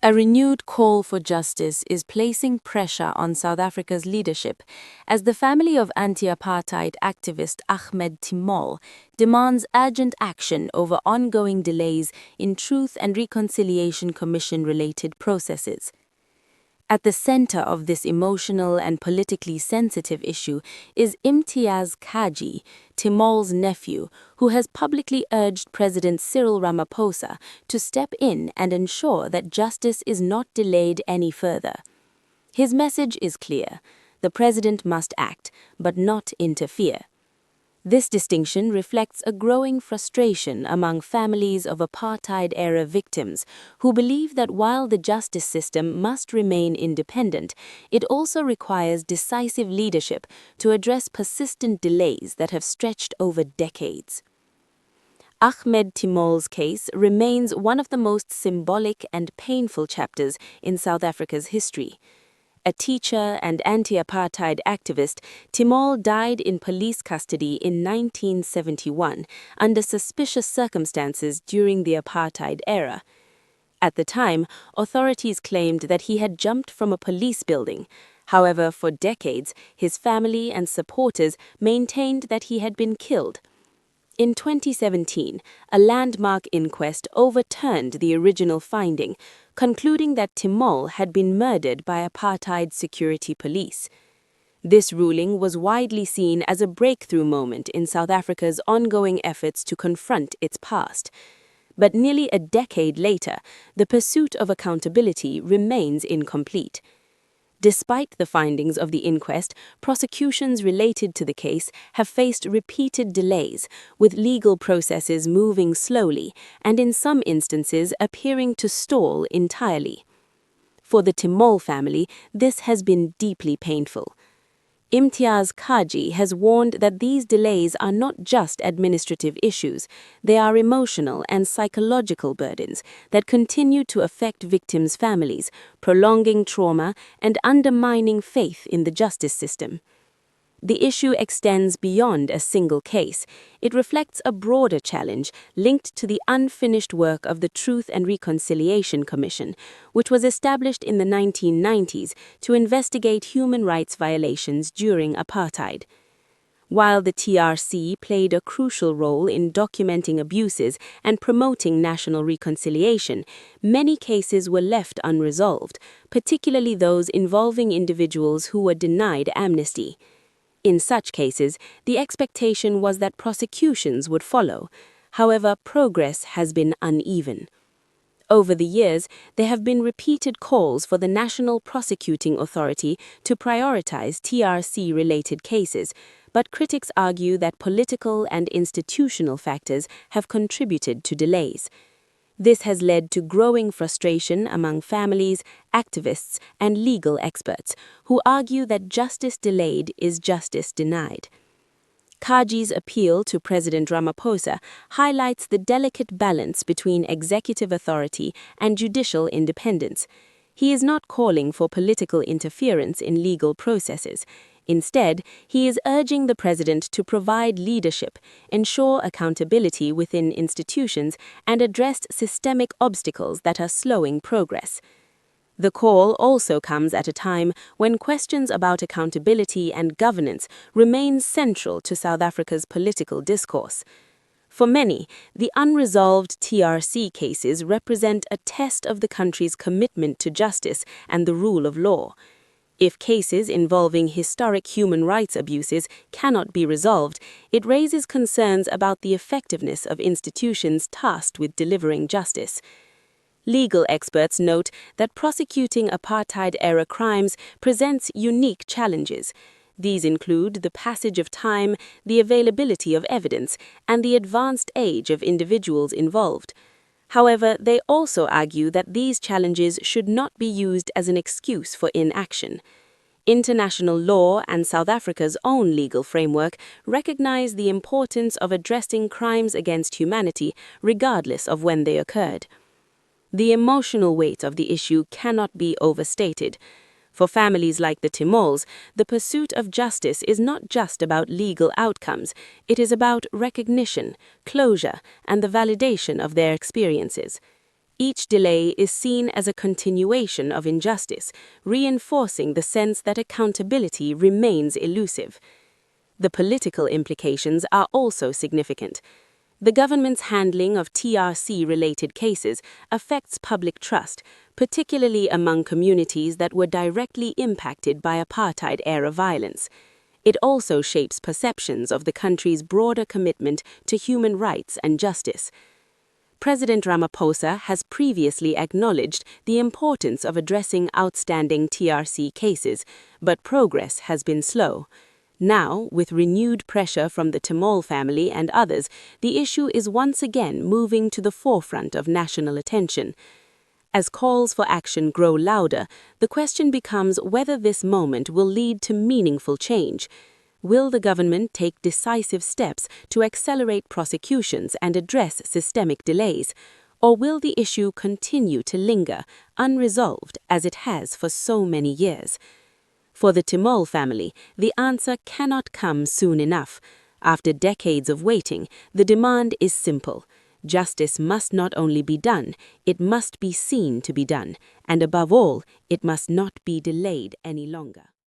A renewed call for justice is placing pressure on South Africa's leadership as the family of anti-apartheid activist Ahmed Timol demands urgent action over ongoing delays in Truth and Reconciliation Commission-related processes. At the center of this emotional and politically sensitive issue is Imtiaz Kaji, Timol's nephew, who has publicly urged President Cyril Ramaphosa to step in and ensure that justice is not delayed any further. His message is clear: the president must act, but not interfere. This distinction reflects a growing frustration among families of apartheid-era victims who believe that while the justice system must remain independent, it also requires decisive leadership to address persistent delays that have stretched over decades. Ahmed Timol's case remains one of the most symbolic and painful chapters in South Africa's history. A teacher and anti-apartheid activist, Timol died in police custody in 1971 under suspicious circumstances during the apartheid era. At the time, authorities claimed that he had jumped from a police building. However, for decades, his family and supporters maintained that he had been killed. In 2017, a landmark inquest overturned the original finding, concluding that Timol had been murdered by apartheid security police. This ruling was widely seen as a breakthrough moment in South Africa's ongoing efforts to confront its past. But nearly a decade later, the pursuit of accountability remains incomplete. Despite the findings of the inquest, prosecutions related to the case have faced repeated delays, with legal processes moving slowly and in some instances appearing to stall entirely. For the Timol family, this has been deeply painful. Imtiaz Kaji has warned that these delays are not just administrative issues, they are emotional and psychological burdens that continue to affect victims' families, prolonging trauma and undermining faith in the justice system. The issue extends beyond a single case. It reflects a broader challenge linked to the unfinished work of the Truth and Reconciliation Commission, which was established in the 1990s to investigate human rights violations during apartheid. While the TRC played a crucial role in documenting abuses and promoting national reconciliation, many cases were left unresolved, particularly those involving individuals who were denied amnesty. In such cases, the expectation was that prosecutions would follow. However, progress has been uneven. Over the years, there have been repeated calls for the National Prosecuting Authority to prioritize TRC-related cases, but critics argue that political and institutional factors have contributed to delays. This has led to growing frustration among families, activists, and legal experts who argue that justice delayed is justice denied. Kaji's appeal to President Ramaphosa highlights the delicate balance between executive authority and judicial independence. He is not calling for political interference in legal processes. Instead, he is urging the president to provide leadership, ensure accountability within institutions, and address systemic obstacles that are slowing progress. The call also comes at a time when questions about accountability and governance remain central to South Africa's political discourse. For many, the unresolved TRC cases represent a test of the country's commitment to justice and the rule of law. If cases involving historic human rights abuses cannot be resolved, it raises concerns about the effectiveness of institutions tasked with delivering justice. Legal experts note that prosecuting apartheid-era crimes presents unique challenges. These include the passage of time, the availability of evidence, and the advanced age of individuals involved. However, they also argue that these challenges should not be used as an excuse for inaction. International law and South Africa's own legal framework recognize the importance of addressing crimes against humanity regardless of when they occurred. The emotional weight of the issue cannot be overstated. For families like the Timols, the pursuit of justice is not just about legal outcomes, it is about recognition, closure, and the validation of their experiences. Each delay is seen as a continuation of injustice, reinforcing the sense that accountability remains elusive. The political implications are also significant. The government's handling of TRC-related cases affects public trust, particularly among communities that were directly impacted by apartheid-era violence. It also shapes perceptions of the country's broader commitment to human rights and justice. President Ramaphosa has previously acknowledged the importance of addressing outstanding TRC cases, but progress has been slow. Now, with renewed pressure from the Timol family and others, the issue is once again moving to the forefront of national attention. As calls for action grow louder, the question becomes whether this moment will lead to meaningful change. Will the government take decisive steps to accelerate prosecutions and address systemic delays? Or will the issue continue to linger, unresolved as it has for so many years? For the Timol family, the answer cannot come soon enough. After decades of waiting, the demand is simple. Justice must not only be done, it must be seen to be done, and above all, it must not be delayed any longer.